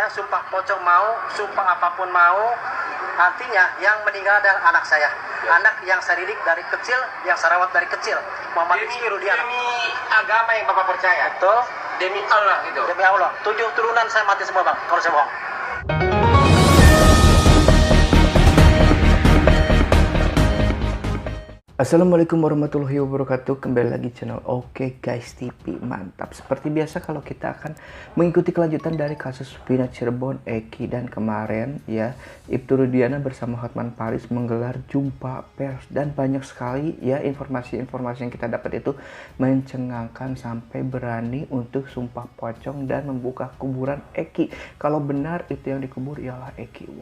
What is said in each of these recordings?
Saya sumpah pocong mau, sumpah apapun mau. Artinya yang meninggal adalah anak saya. Ya. Anak yang saya didik dari kecil, yang saya rawat dari kecil. Muhammad Rizky Rudiana. Demi agama yang Bapak percaya? Betul. Demi Allah gitu? Demi Allah. 7 turunan saya mati semua, Bang, kalau saya bohong. Assalamualaikum warahmatullahi wabarakatuh. Kembali lagi channel Oke Guys TV. Mantap. Seperti biasa kalau kita akan mengikuti kelanjutan dari kasus Vina Cirebon, Eki, dan kemarin ya Ibtu Rudiana bersama Hotman Paris menggelar jumpa pers, dan banyak sekali ya informasi-informasi yang kita dapat itu mencengangkan sampai berani untuk sumpah pocong dan membuka kuburan Eki. Kalau benar itu yang dikubur ialah Eki.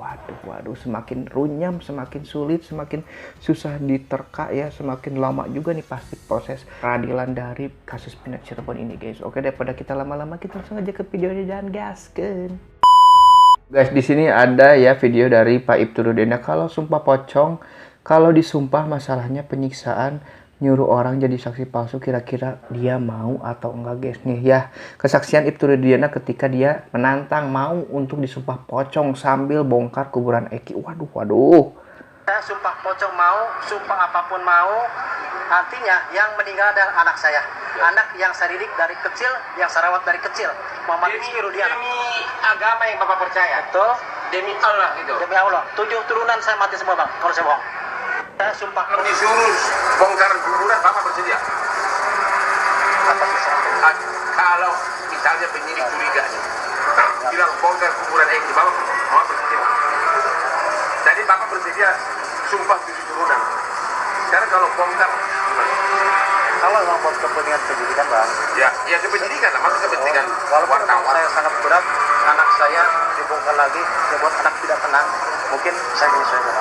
Waduh, semakin runyam, semakin sulit, semakin susah diterka ya. Semakin lama juga nih pasti proses peradilan dari kasus Vina Cirebon ini, guys. Oke, daripada kita lama-lama, kita langsung aja ke videonya dan gaskeun. Guys, di sini ada ya video dari Pak Ibtu Rudiana kalau sumpah pocong, kalau disumpah masalahnya penyiksaan, nyuruh orang jadi saksi palsu, kira-kira dia mau atau enggak, guys. Nih ya, kesaksian Ibtu Rudiana ketika dia menantang mau untuk disumpah pocong sambil bongkar kuburan Eki. Waduh. Saya sumpah pocong mau, sumpah apapun mau. Artinya yang meninggal adalah anak saya. Ya. Anak yang saya didik dari kecil, yang saya rawat dari kecil. Muhammad Rizky Rudiana. Demi agama yang Bapak percaya? Betul. Demi Allah gitu? Demi Allah. 7 turunan saya mati semua, Bang, kalau saya bohong. Saya sumpah. Kalau disuruh bongkar kuburan, Bapak bersedia? Kalau misalnya penyidik curiga bilang bongkar kuburan Eki, Bapak bersedia? Jadi Bapak bersedia sumpah 7 turunan. Sekarang kalau bongkar, Kalau memang buat kepentingan pendidikan, Bang. ya kependidikan lah, maksud kepentingan Walaupun wartawan. saya sangat berat, anak saya dibongkar lagi, ya buat anak tidak tenang, mungkin saya menyesuaikan.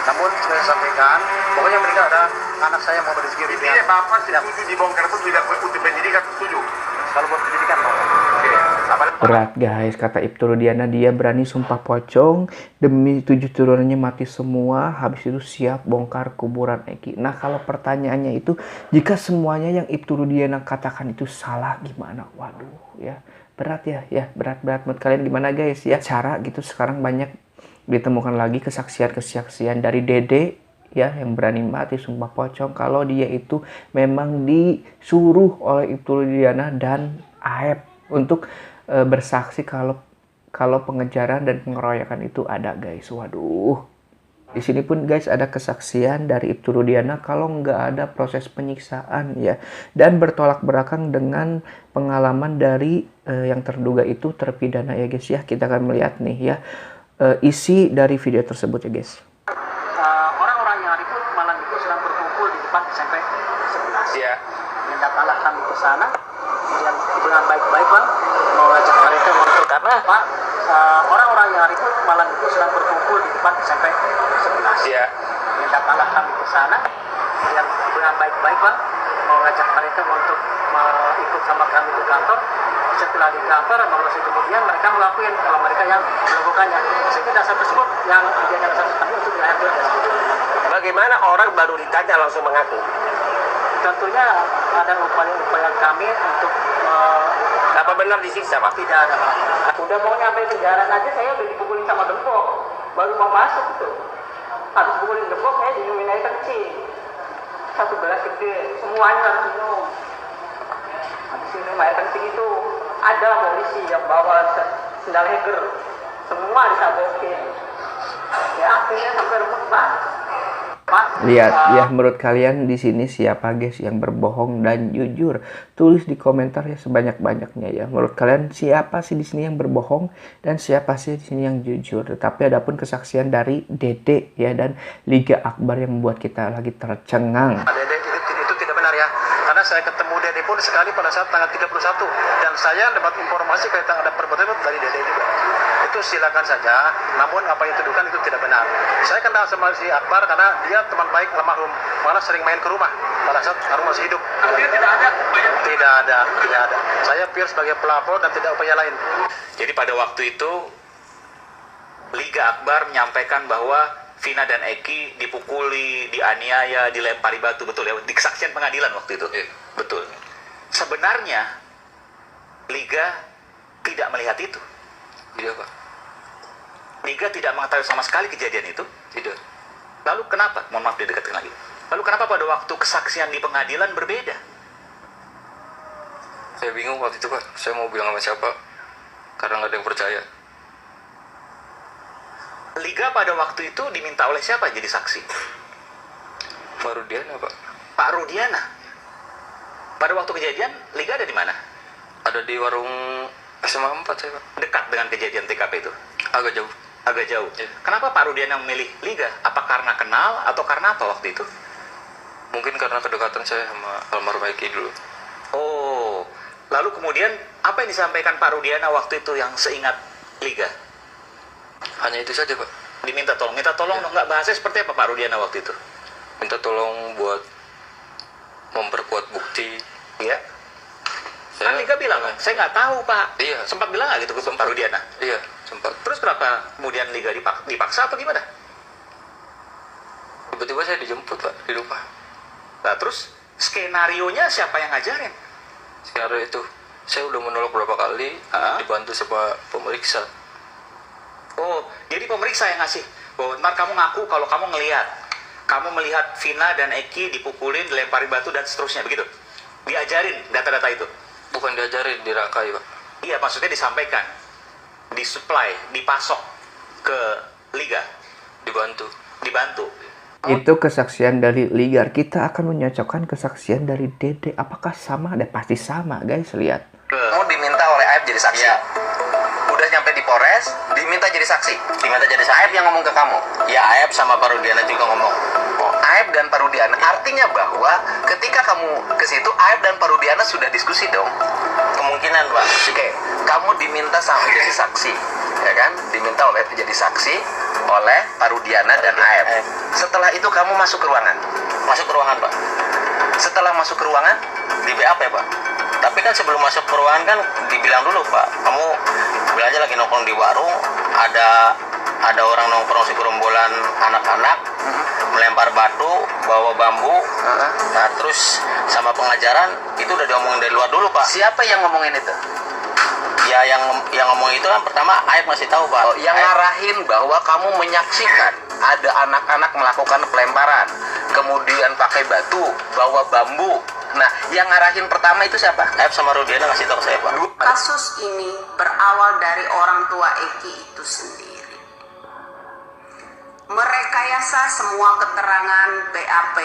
Namun saya sampaikan, pokoknya meninggal ada anak saya mau Rizky Intinya Rudiana. Bapak setuju dibongkar pun tidak untuk pendidikan, setuju? Kalau buat pendidikan, Bang. Oke. Berat, guys, kata Ibtu Rudiana. Dia berani sumpah pocong demi 7 turunannya mati semua, habis itu siap bongkar kuburan Eki. Nah, kalau pertanyaannya itu, jika semuanya yang Ibtu Rudiana katakan itu salah, gimana? Waduh, ya berat ya berat menurut kalian gimana, guys? Ya cara gitu sekarang banyak ditemukan lagi kesaksian dari Dede ya yang berani mati sumpah pocong kalau dia itu memang disuruh oleh Ibtu Rudiana dan Aep untuk bersaksi kalau pengejaran dan pengeroyokan itu ada, guys. Waduh. Di sini pun, guys, ada kesaksian dari Ibtu Rudiana kalau nggak ada proses penyiksaan ya, dan bertolak belakang dengan pengalaman dari yang terduga itu terpidana ya, guys ya. Kita akan melihat nih ya isi dari video tersebut ya, guys. Orang-orang yang ribut malam itu sedang berkumpul di depan SMP 11. Ya. Hendaklah kami ke sana dengan baik-baik, Bang, mau ajak mereka untuk karena Pak, orang-orang yang ribut malam itu sedang berkumpul di depan SMP 11. Ya. Hendaklah kami ke sana dengan baik-baik, Bang, mau ajak mereka untuk ikut sama kami ke kantor. Setelah di kantor, beberapa kemudian mereka melakukan kalau mereka yang melakukannya. Sehingga dasar tersebut yang dijadikan dasar kami untuk diambil. Bagaimana orang baru ditanya langsung mengaku? Tentunya ada upaya kami untuk Apa benar disiksa, Pak? tidak ada. Udah mau nyampe penjara aja saya udah dipukulin sama gembok. Baru mau masuk itu. Habis pukulin gembok saya diminumin air kecil. 1 gelas gede, semuanya harus minum. Habis minum air kencing itu ada polisi yang bawa sendal heger. Semua disabokin. Ya akhirnya sampai rumah, Pak. Lihat ya, menurut kalian di sini siapa, guys, yang berbohong dan jujur? Tulis di komentar ya sebanyak-banyaknya ya. Menurut kalian siapa sih di sini yang berbohong dan siapa sih di sini yang jujur? Tetapi adapun kesaksian dari Dede ya dan Liga Akbar yang membuat kita lagi tercengang. Dede itu tidak benar ya. Karena saya ketemu Dede pun sekali pada saat tanggal 31 dan saya dapat informasi tentang ada perbuatan dari Dede juga. Itu silakan saja, namun apa yang dituduhkan itu tidak benar. Saya kenal sama si Akbar karena dia teman baik almarhum, malah sering main ke rumah pada saat almarhum masih hidup. Tidak ada. Saya pure sebagai pelapor dan tidak upaya lain. Jadi pada waktu itu Liga Akbar menyampaikan bahwa Vina dan Eki dipukuli, dianiaya, dilempari batu, betul ya? Di kesaksian pengadilan waktu itu. Betul. Sebenarnya Liga tidak melihat itu. Tidak, Pak. Liga tidak mengetahui sama sekali kejadian itu? Tidak. Lalu kenapa? Mohon maaf didekatkan lagi. Lalu kenapa pada waktu kesaksian di pengadilan berbeda? Saya bingung waktu itu, Pak. Saya mau bilang sama siapa, karena nggak ada yang percaya. Liga pada waktu itu diminta oleh siapa jadi saksi? Pak Rudiana, Pak. Pak Rudiana. Pada waktu kejadian, Liga ada di mana? Ada di warung SMA 4 saya, Pak. Dekat dengan kejadian TKP itu? Agak jauh. Agak jauh. Iya. Kenapa Pak Rudiana memilih Liga? Apa karena kenal atau karena apa waktu itu? Mungkin karena kedekatan saya sama almarhum Eki dulu. Oh, lalu kemudian apa yang disampaikan Pak Rudiana waktu itu yang seingat Liga? Hanya itu saja, Pak. Diminta tolong, dong, nggak bahasnya seperti apa Pak Rudiana waktu itu? Minta tolong buat memperkuat bukti. Iya. Kan Liga bilang, saya nggak tahu Pak. Iya. Sempat bilang nggak gitu ke Pak Rudiana? Iya, sempat. Terus kenapa kemudian Liga dipaksa apa gimana? Tiba-tiba saya dijemput, Pak, di rumah. Nah, terus skenario-nya siapa yang ngajarin? Sekarang itu saya udah menolak berapa kali, dibantu sama pemeriksa. Oh, jadi pemeriksa yang ngasih. Bahwa ntar kamu ngaku kalau kamu melihat Vina dan Eki dipukulin, dilempari batu dan seterusnya, begitu? Diajarin data-data itu? Bukan diajarin, dirakai, Pak. Iya, maksudnya disampaikan, disuplai, dipasok ke Liga, Dibantu. dibantu. Itu kesaksian dari Ligar. Kita akan menyocokkan kesaksian dari Dede. Apakah sama? Ada pasti sama, guys. Lihat. Kamu diminta oleh Aib jadi saksi. Iya. Udah nyampe di Polres, diminta jadi saksi. Diminta jadi saksi. Aib yang ngomong ke kamu. Ya, Aib sama Pak Rudiana juga ngomong. Oh, Aib dan Pak Rudiana. Artinya bahwa ketika kamu ke situ, Aib dan Pak Rudiana sudah diskusi dong. Kemungkinan, Pak. Oke, kamu diminta sama jadi saksi, ya kan? Diminta oleh jadi saksi oleh Pak Rudiana dan Aib. Setelah itu kamu masuk ke ruangan. Masuk ke ruangan, Pak. Setelah masuk ke ruangan, Di BAP, Pak. Tapi kan sebelum masuk ke ruangan kan dibilang dulu, Pak. Kamu bilang aja lagi nongkrong di warung, ada orang nongkrong segerombolan anak-anak, melempar batu, bawa bambu. Nah, terus sama pengajaran itu udah diomongin dari luar dulu, Pak. siapa yang ngomongin itu? Ya yang ngomong itu kan pertama Aib ngasih tahu, Pak. Oh, yang Aib- ngarahin bahwa kamu menyaksikan ada anak-anak melakukan pelemparan, kemudian pakai batu, bawa bambu. Nah, yang ngarahin pertama itu siapa? Aib sama Rudiana ngasih tahu ke saya, Pak. Kasus ini berawal dari orang tua Eki itu sendiri. Merekayasa semua keterangan BAP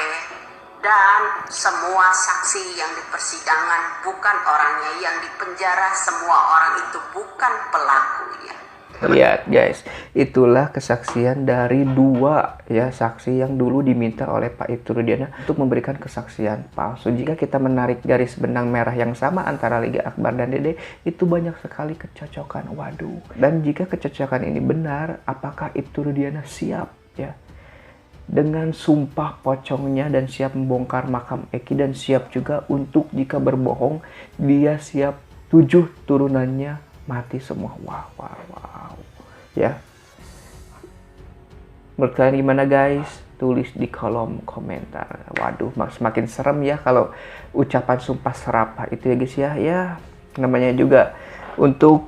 dan semua saksi yang di persidangan bukan orangnya, yang di penjara semua orang itu bukan pelakunya. Lihat guys, itulah kesaksian dari dua ya saksi yang dulu diminta oleh Pak Ibtu Rudiana untuk memberikan kesaksian palsu. Jika kita menarik garis benang merah yang sama antara Liga Akbar dan Dede, itu banyak sekali kecocokan. Waduh. Dan jika kecocokan ini benar, apakah Ibtu Rudiana siap ya dengan sumpah pocongnya dan siap membongkar makam Eki, dan siap juga untuk jika berbohong dia siap 7 turunannya mati semua. Wow ya. Menurut kalian gimana guys? Tulis di kolom komentar. Waduh, semakin serem ya kalau ucapan sumpah serapah itu ya guys ya. Ya namanya juga untuk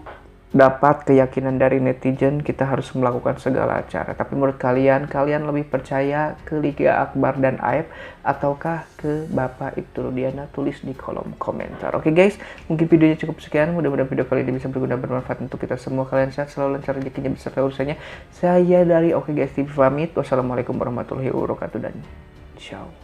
dapat keyakinan dari netizen, kita harus melakukan segala cara. Tapi menurut kalian lebih percaya ke Liga Akbar dan Aib ataukah ke Bapak Ibtu Rudiana? Tulis di kolom komentar. Oke guys, mungkin videonya cukup sekian. Mudah-mudahan video kali ini bisa berguna bermanfaat untuk kita semua. Kalian sehat selalu, lancar rezekinya, beserta urusannya. Saya dari Oke Guys TV pamit. Wassalamualaikum warahmatullahi wabarakatuh dan ciao.